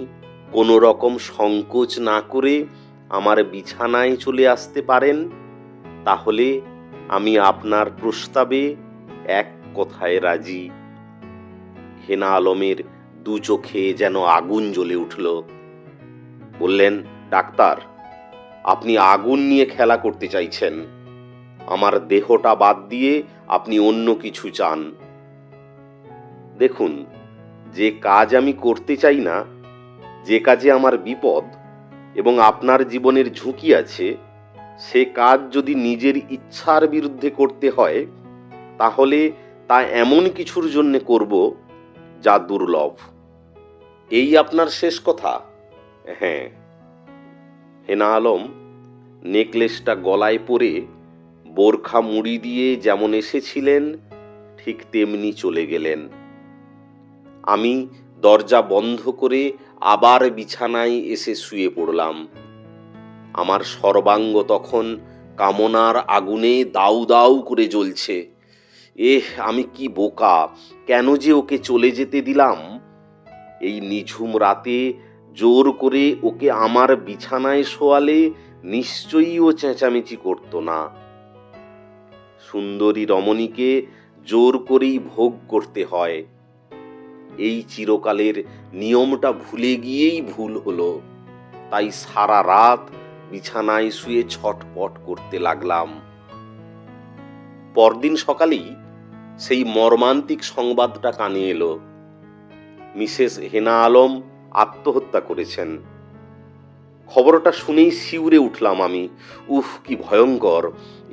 কোনো রকম সংকোচ না করে আমার বিছানায় চলে আসতে পারেন, তাহলে আমি আপনার প্রস্তাবে এক কথায় রাজি। হেনা আলমের দু চোখে যেন আগুন জ্বলে উঠল। বললেন, ডাক্তার, আপনি আগুন নিয়ে খেলা করতে চাইছেন। আমার দেহটা বাদ দিয়ে আপনি অন্য কিছু চান। দেখুন, যে কাজ আমি করতে চাই না, যে কাজে আমার বিপদ এবং আপনার জীবনের ঝুঁকি আছে, সে কাজ যদি নিজের ইচ্ছার বিরুদ্ধে করতে হয়, তাহলে তা এমন কিছুর জন্য করব যা দুর্লভ। এই আপনার শেষ কথা? হ্যাঁ। হেনা আলম নেকলেসটা গলায় পরে বোরখা মুড়ি দিয়ে যেমন এসেছিলেন ঠিক তেমনি চলে গেলেন। আমি দরজা বন্ধ করে আবার বিছানায় এসে শুয়ে পড়লাম। আমার সর্বাঙ্গ তখন কামনার আগুনে দাউ দাউ করে জ্বলছে। আমি কি বোকা! কেন যে ওকে চলে যেতে দিলাম? এই নিঝুম রাতে জোর করে ওকে আমার বিছানায় শোয়ালে নিশ্চয়ই ও চেঁচামেচি করতো না। সুন্দরী রমণীকে জোর করেই ভোগ করতে হয়। এই চিরকালের নিয়মটা ভুলে গিয়েই ভুল হলো। তাই সারা রাত বিছানায় শুয়ে ছটপট করতে লাগলাম। পরদিন সকালেই সেই মর্মান্তিক সংবাদটা কানে এলো। মিসেস হেনা আলম আত্মহত্যা করেছেন। খবরটা শুনেই শিউরে উঠলাম আমি। কি ভয়ঙ্কর!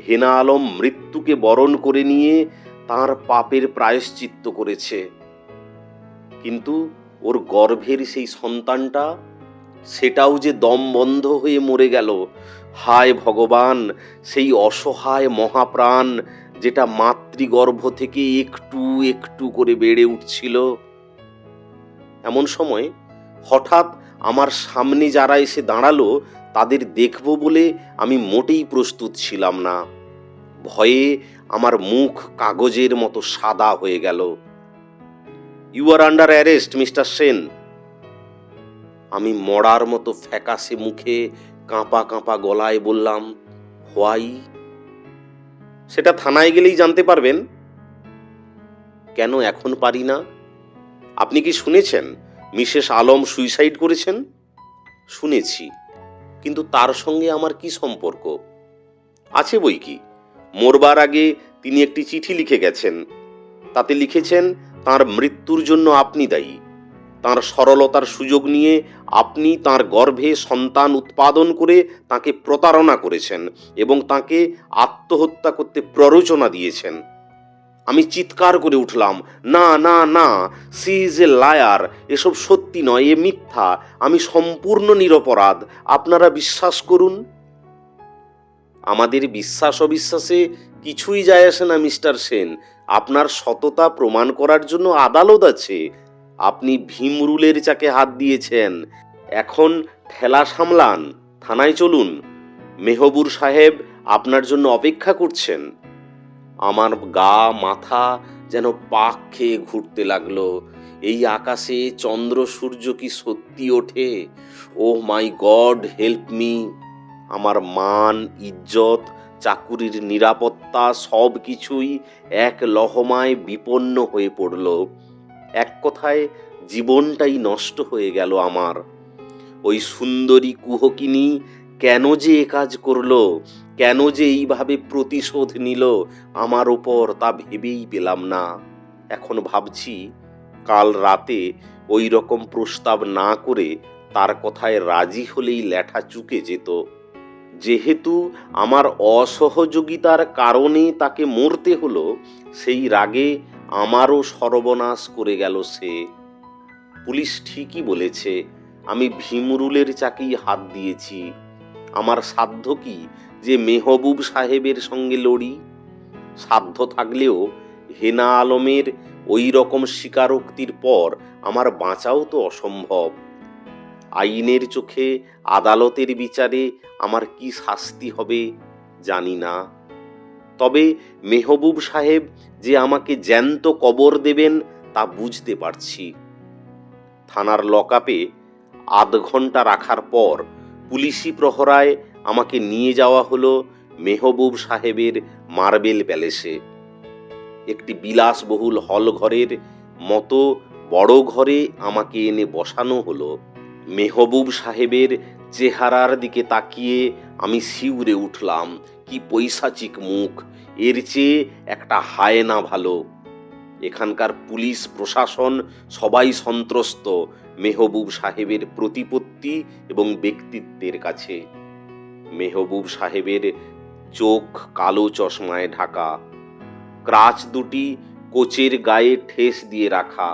হেনা আলম মৃত্যুকে বরণ করে নিয়ে তার পাপের প্রায়শ্চিত্ত করেছে। কিন্তু ওর গর্ভের সেই সন্তানটা, সেটাও যে দম বন্ধ হয়ে মরে গেল। হায় ভগবান! সেই অসহায় মহাপ্রাণ যেটা মাতৃগর্ভ থেকে একটু একটু করে বেড়ে উঠছিল। এমন সময় হঠাৎ আমার সামনে যারা এসে দাঁড়ালো, তাদের দেখব বলে আমি মোটেই প্রস্তুত ছিলাম না। ভয়ে আমার মুখ কাগজের মতো সাদা হয়ে গেল। You are under arrest mister Sen. আমি মরার মতো ফ্যাকাশে মুখে কাঁপা কাঁপা গলায় বললাম, হোয়াই? সেটা থানায় গেলেই জানতে পারবেন। কেন এখন পারি না? আপনি কি শুনেছেন মিসেস আলম সুইসাইড করেছেন? শুনেছি, কিন্তু তার সঙ্গে আমার কি সম্পর্ক? আছে বই কি, মরবার আগে তিনি একটি চিঠি লিখে গেছেন। তাতে লিখেছেন তার মৃত্যুর জন্য আপনি দায়ী। তার সরলতার সুযোগ নিয়ে আপনি তার গর্ভে সন্তান উৎপাদন করে তাকে প্রতারণা করেছেন এবং তাকে আত্মহত্যা করতে প্ররোচনা দিয়েছেন। আমি চিৎকার করে উঠলাম, না না না, সি ইজ এ লায়ার, এসব সত্যি নয়, এ মিথ্যা, আমি সম্পূর্ণ নিরপরাধ, আপনারা বিশ্বাস করুন। আমাদের বিশ্বাস অবিশ্বাসে কিছুই যায় আসে না মিস্টার সেন। আপনার সততা প্রমাণ করার জন্য আদালত আছে। আপনি ভীমরুলের চাকে হাত দিয়েছেন, এখন ঠেলা সামলান, থানায় চলুন, মেহবুর সাহেব আপনার জন্য অপেক্ষা করছেন। আমার গা মাথা যেন পাক খেয়ে ঘুরতে লাগলো। এই আকাশে চন্দ্র সূর্য কি সত্যি ওঠে? ও মাই গড, হেল্প মি! আমার মান, ইজ্জত, চাকুরির নিরাপত্তা সব কিছুই এক লহমায় বিপন্ন হয়ে পড়ল। এক কথায় জীবনটাই নষ্ট হয়ে গেল আমার। ওই সুন্দরী কুহকিনী কেন যে এ কাজ করলো, কেন যে এইভাবে প্রতিশোধ নিল আমার ওপর, তা ভেবেই পেলাম না। এখন ভাবছি, কাল রাতে ওই রকম প্রস্তাব না করে তার কথায় রাজি হলেই ল্যাঠা চুকে যেত। যেহেতু আমার অসহযোগিতার কারণে তাকে মরতে হলো, সেই রাগে আমারও সর্বনাশ করে গেল সে। পুলিশ ঠিকই বলেছে, আমি ভীমরুলের চাকেই হাত দিয়েছি। আমার সাধ্য কি যে মেহবুব সাহেবের সঙ্গে লড়ি? সাধ্য থাকলেও হেনা আলমের ওই রকম স্বীকারোক্তির পর আমার বাঁচাও তো অসম্ভব। আইনের চোখে আদালতের বিচারে আমার কি শাস্তি হবে জানি না। তবে মেহবুব সাহেব যে আমাকে জ্যান্ত কবর দেবেন তা বুঝতে পারছি। থানার লকআপে আধ ঘন্টা রাখার পর পুলিশি প্রহরায় আমাকে নিয়ে যাওয়া হলো মেহবুব সাহেবের মার্বেল প্যালেসে। একটি বিলাসবহুল হল ঘরের মতো বড় ঘরে আমাকে এনে বসানো হলো। মেহবুব সাহেবের চেহারার দিকে তাকিয়ে আমি শিউরে উঠলাম। কি পৈশাচিক মুখ! এর চেয়ে একটা হায়না ভালো। এখানকার পুলিশ প্রশাসন সবাই সন্ত্রস্ত মেহবুব সাহেবের প্রতিপত্তি এবং ব্যক্তিত্বের কাছে। মেহবুব সাহেবের চোখ কালো চশমায় ঢাকা, ক্রাচ দুটি কোচের গায়ে ঠেস দিয়ে রাখা।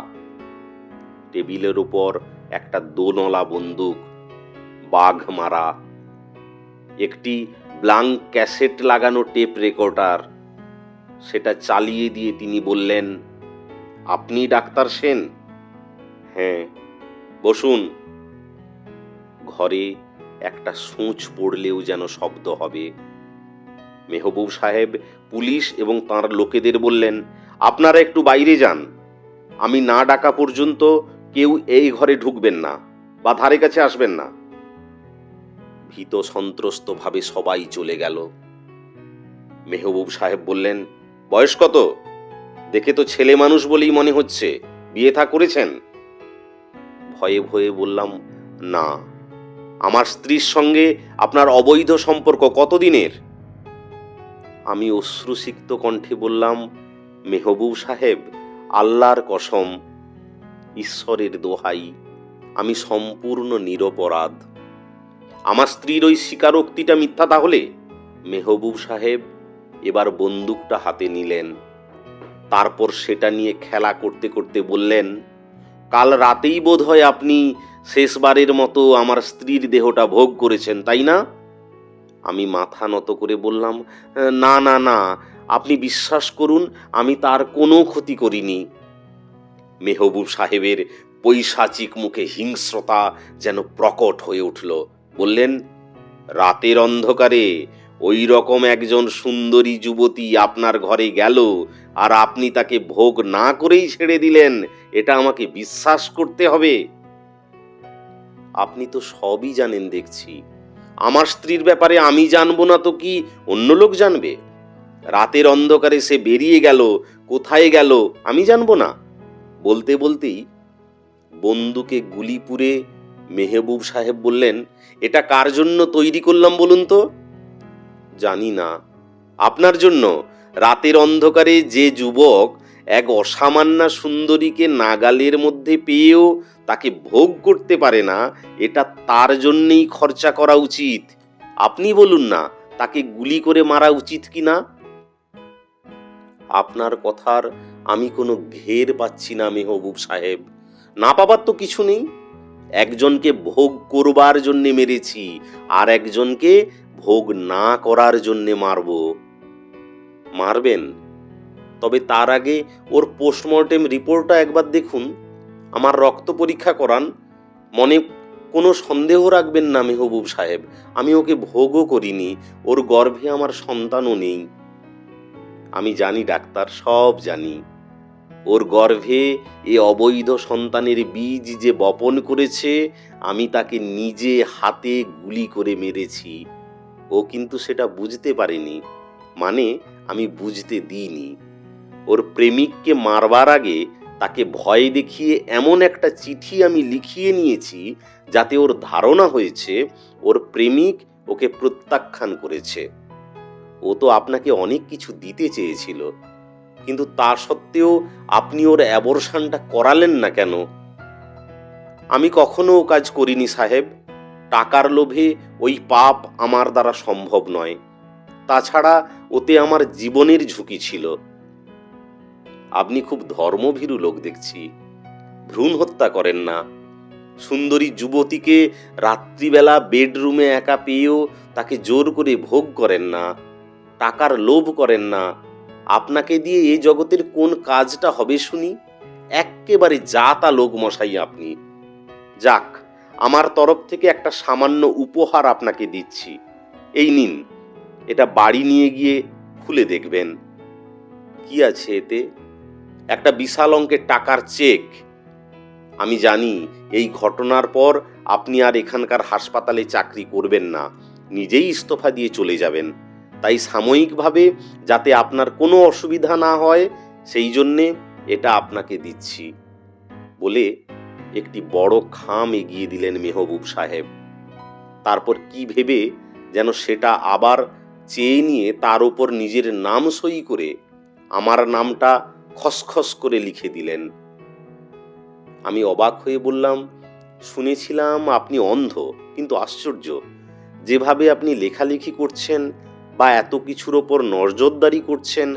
টেবিলের উপর একটা দোনলা বন্দুক, বাঘ মারা। একটি ব্লাঙ্ক ক্যাসেট লাগানো টেপ রেকর্ডার। সেটা চালিয়ে দিয়ে তিনি বললেন, আপনি ডাক্তার সেন? হ্যাঁ। বসুন। ঘরে একটা সূঁচ পড়লেও যেন শব্দ হবে। মেহবুব সাহেব পুলিশ এবং তাঁর লোকেদের বললেন, আপনারা একটু বাইরে যান, আমি না ডাকা পর্যন্ত কেউ এই ঘরে ঢুকবেন না বা ধারে কাছে আসবেন না। ভীত সন্ত্রস্ত ভাবে সবাই চলে গেল। মেহবুব সাহেব বললেন, বয়স কত? দেখে তো ছেলে মানুষ বলেই মনে হচ্ছে, বিয়ে থা করেছেন? ভয়ে ভয়ে বললাম, না। আমার স্ত্রীর সঙ্গে আপনার অবৈধ সম্পর্ক কতদিনের? আমি অশ্রুসিক্ত কণ্ঠে বললাম, মেহবুব সাহেব, আল্লাহর কসম, ঈশ্বরের দোহাই, আমি সম্পূর্ণ নিরপরাধ। আমার স্ত্রীর ওই স্বীকারোক্তিটা মিথ্যা তাহলে? মেহবুব সাহেব এবার বন্দুকটা হাতে নিলেন। তারপর সেটা নিয়ে খেলা করতে করতে বললেন, কাল রাতেই বোধ হয় আপনি শেষবারের মতো আমার স্ত্রীর দেহটা ভোগ করেছেন, তাই না? আমি মাথা নত করে বললাম, না না না, আপনি বিশ্বাস করুন, আমি তার কোনো ক্ষতি করিনি। মেহবুব সাহেবের পৈশাচিক মুখে হিংস্রতা যেন প্রকট হয়ে উঠল। বললেন, রাতের অন্ধকারে ওই রকম একজন সুন্দরী যুবতী আপনার ঘরে গেল আর আপনি তাকে ভোগ না করেই ছেড়ে দিলেন, এটা আমাকে বিশ্বাস করতে হবে? আপনি তো সবই জানেন দেখছি। আমার স্ত্রীর ব্যাপারে আমি জানবো না তো কি অন্য লোক জানবে? রাতের অন্ধকারে সে বেরিয়ে গেল, কোথায় গেল আমি জানবো না? বলতে বলতেই বন্দুকে গুলি পুরে মেহবুব সাহেব বললেন, এটা কার জন্য তৈরি করলাম বলুন তো? জানি না। আপনার জন্য। রাতের অন্ধকারে যে যুবক এক অসামান্যা সুন্দরীকে নাগালের মধ্যে পেয়েও তাকে ভোগ করতে পারে না, এটা তার জন্যেই খরচা করা উচিত। আপনি বলুন না, তাকে গুলি করে মারা উচিত কি না? আপনার কথার আমি কোনো ঘের পাচ্ছি না মেহবুব সাহেব। না পাবার তো কিছু নেই। একজনকে ভোগ করবার জন্যে মেরেছি, আর একজনকে ভোগ না করার জন্যে মারব। মারবেন? তবে তার আগে ওর পোস্টমর্টেম রিপোর্টটা একবার দেখুন, আমার রক্ত পরীক্ষা করান। মনে কোনো সন্দেহ রাখবেন না মেহবুব সাহেব, আমি ওকে ভোগও করিনি, ওর গর্ভে আমার সন্তানও নেই। আমি জানি ডাক্তার, সব জানি। ওর গর্ভে এ অবৈধ সন্তানের বীজ যে বপন করেছে, আমি তাকে নিজে হাতে গুলি করে মেরেছি। ও কিন্তু সেটা বুঝতে পারেনি, মানে আমি বুঝতে দিইনি। ওর প্রেমিককে মারবার আগে তাকে ভয় দেখিয়ে এমন একটা চিঠি আমি লিখিয়ে নিয়েছি যাতে ওর ধারণা হয়েছে ওর প্রেমিক ওকে প্রত্যাখ্যান করেছে। ও তো আপনাকে অনেক কিছু দিতে চেয়েছিল, কিন্তু তা সত্ত্বেও আপনি ওর অ্যাবর্শনটা করালেন না কেন? আমি কখনো ও কাজ করিনি সাহেব। টাকার লোভে ওই পাপ আমার দ্বারা সম্ভব নয়। তাছাড়া ওতে আমার জীবনের ঝুঁকি ছিল। আপনি খুব ধর্মভীরু লোক দেখছি। ভ্রূণ হত্যা করেন না। সুন্দরী যুবতীকে রাত্রিবেলা বেডরুমে একা পেয়েও তাকে জোর করে ভোগ করেন না। টাকার লোভ করেন না। আপনাকে দিয়ে এই জগতের কোন কাজটা হবে শুনি? এক্কেবারে জাতা লোক মশাই আপনি। যাক, আমার তরফ থেকে একটা সামান্য উপহার আপনাকে দিচ্ছি। এই নিন, এটা বাড়ি নিয়ে গিয়ে খুলে দেখবেন। কি আছে এতে? একটা বিশাল অঙ্কের টাকার চেক। আমি জানি এই ঘটনার পর আপনি আর এখানকার হাসপাতালে চাকরি করবেন না, নিজেই ইস্তফা দিয়ে চলে যাবেন। তাই সাময়িকভাবে যাতে আপনার কোনো অসুবিধা না হয়, সেই জন্যে এটা আপনাকে দিচ্ছি বলে একটি বড় খাম এগিয়ে দিলেন মেহবুব সাহেব। তারপর কি ভেবে যেন সেটা আবার চেয়ে নিয়ে তার উপর নিজের নাম সই করে আমার নামটা খসখস করে লিখে দিলেন। আমি অবাক হয়ে বললাম, শুনেছিলাম আপনি অন্ধ, কিন্তু আশ্চর্য, যেভাবে আপনি লেখালেখি করছেন বা এত কিছুর ওপর নজরদারি করছেন,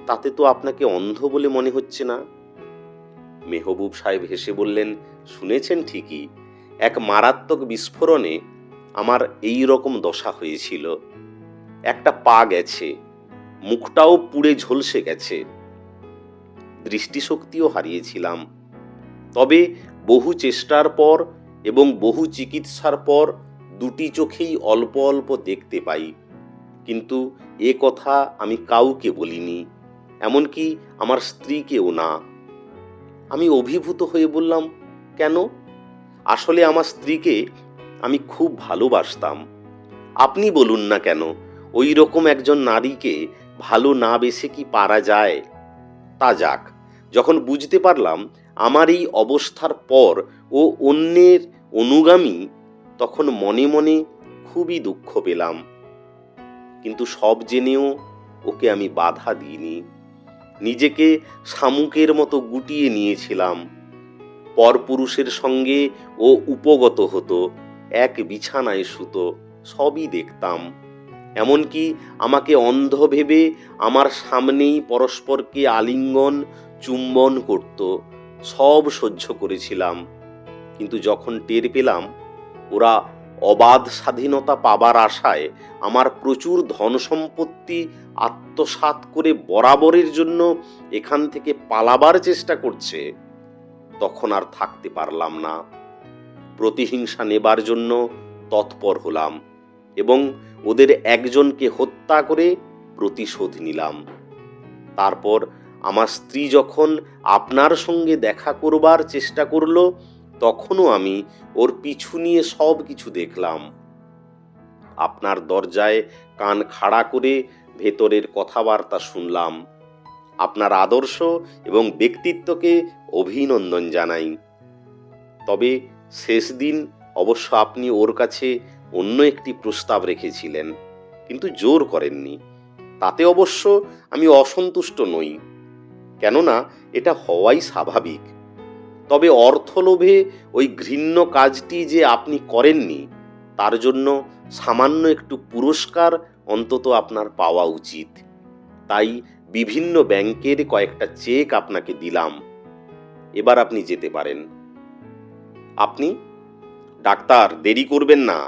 তাতে তো আপনাকে অন্ধ বলে মনে হচ্ছে না। মেহবুব সাহেব হেসে বললেন, শুনেছেন ঠিকই। এক মারাত্মক বিস্ফোরণে আমার এই রকম দশা হয়েছিল। একটা পা গেছে, মুখটাও পুড়ে ঝলসে গেছে, দৃষ্টিশক্তিও হারিয়েছিলাম। তবে বহু চেষ্টার পর এবং বহু চিকিৎসার পর দুটি চোখেই অল্প অল্প দেখতে পাই। কিন্তু এ কথা আমি কাউকে বলিনি, এমনকি আমার স্ত্রীকেও না। আমি অভিভূত হয়ে বললাম, কেন? আসলে আমার স্ত্রীকে আমি খুব ভালোবাসতাম। আপনি বলুন না কেন, ওই রকম একজন নারীকে ভালো না বেসে কি পারা যায়? তা যাক, যখন বুঝতে পারলাম আমার এই অবস্থার পর ও অন্যের অনুগামী, তখন মনে মনে খুবই দুঃখ পেলাম। কিন্তু সব জেনেও ওকে আমি বাধা দিইনি। নিজেকে শামুকের মতো গুটিয়ে নিয়েছিলাম। পরপুরুষের সঙ্গে ও উপগত হতো, এক বিছানায় শুতো, সবই দেখতাম। এমনকি আমাকে অন্ধ ভেবে আমার সামনেই পরস্পরকে আলিঙ্গন চুম্বন করত, সব সহ্য করেছিলাম। কিন্তু যখন টের পেলাম ওরা অবাধ স্বাধীনতা পাবার আশায় আমার প্রচুর ধন সম্পত্তি আত্মসাৎ করে বরাবরের জন্য এখান থেকে পালাবার চেষ্টা করছে, তখন আর থাকতে পারলাম না। প্রতিহিংসা নেবার জন্য তৎপর হলাম এবং ওদের একজনকে হত্যা করে প্রতিশোধ নিলাম। তারপর আমার স্ত্রী যখন আপনার সঙ্গে দেখা করবার চেষ্টা করলো, তখনও আমি ওর পিছু নিয়ে সব কিছু দেখলাম। আপনার দরজায় কান খাড়া করে ভেতরের কথাবার্তা শুনলাম। আপনার আদর্শ এবং ব্যক্তিত্বকে অভিনন্দন জানাই। তবে শেষ দিন অবশ্য আপনি ওর কাছে অন্য একটি প্রস্তাব রেখেছিলেন, কিন্তু জোর করেননি। তাতে অবশ্য আমি অসন্তুষ্ট নই, কেননা এটা হওয়াই স্বাভাবিক। তবে অর্থলোভে ওই ঘৃণ্য কাজটি যে আপনি করেননি, তার জন্য সামান্য একটু পুরস্কার অন্তত আপনার পাওয়া উচিত। তাই বিভিন্ন ব্যাংকের কয়েকটা চেক আপনাকে দিলাম। এবার আপনি যেতে পারেন। আপনি? ডাক্তার, দেরি করবেন না।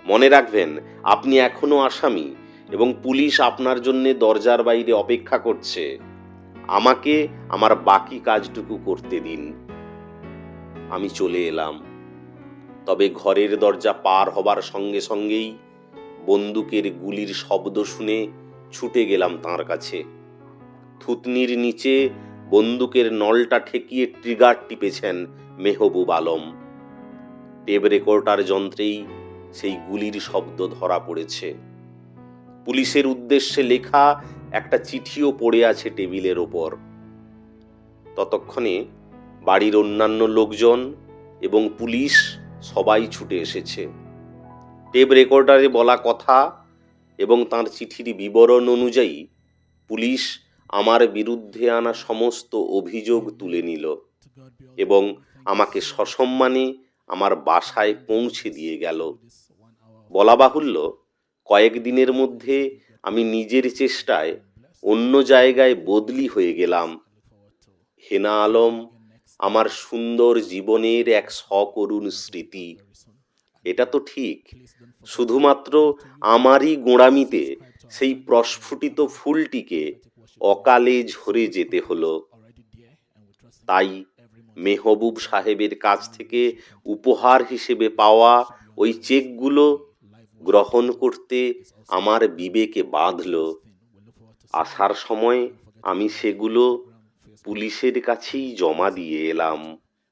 মনে রাখবেন, আপনি এখনো আসামি এবং পুলিশ আপনার জন্য দরজার বাইরে অপেক্ষা করছে। আমাকে আমার বাকি কাজটুকু করতে দিন। আমি চলে এলাম। তবে ঘরের দরজা পার হবার সঙ্গে সঙ্গেই বন্দুকের গুলির শব্দ শুনে ছুটে গেলাম তাঁর কাছে। থুতনির নিচে বন্দুকের নলটা ঠেকিয়ে ট্রিগার টিপেছেন মেহবুব আলম। টেপ রেকর্ডার যন্ত্রেই সেই গুলির শব্দ ধরা পড়েছে। পুলিশের উদ্দেশ্যে লেখা একটা চিঠিও পড়ে আছে টেবিলের ওপর। ততক্ষণে বাড়ির অন্যান্য লোকজন এবং পুলিশ সবাই ছুটে এসেছে। টেপ রেকর্ডারে বলা কথা এবং তাঁর চিঠির বিবরণ অনুযায়ী পুলিশ আমার বিরুদ্ধে আনা সমস্ত অভিযোগ তুলে নিল এবং আমাকে সসম্মানে আমার বাসায় পৌঁছে দিয়ে গেল। বলা বাহুল্য, কয়েকদিনের মধ্যে আমি নিজের চেষ্টায় অন্য জায়গায় বদলি হয়ে গেলাম। হেনা আলম আমার সুন্দর জীবনের এক সকরুণ স্মৃতি। এটা তো ঠিক, শুধুমাত্র আমারই গোঁড়ামিতে সেই প্রস্ফুটিত ফুলটিকে অকালে ঝরে যেতে হলো। তাই মেহবুব সাহেবের কাছ থেকে উপহার হিসেবে পাওয়া ওই চেকগুলো গ্রহণ করতে আমার বিবেকে বাঁধল। আসার সময় আমি সেগুলো পুলিশের কাছেই জমা দিয়ে এলাম।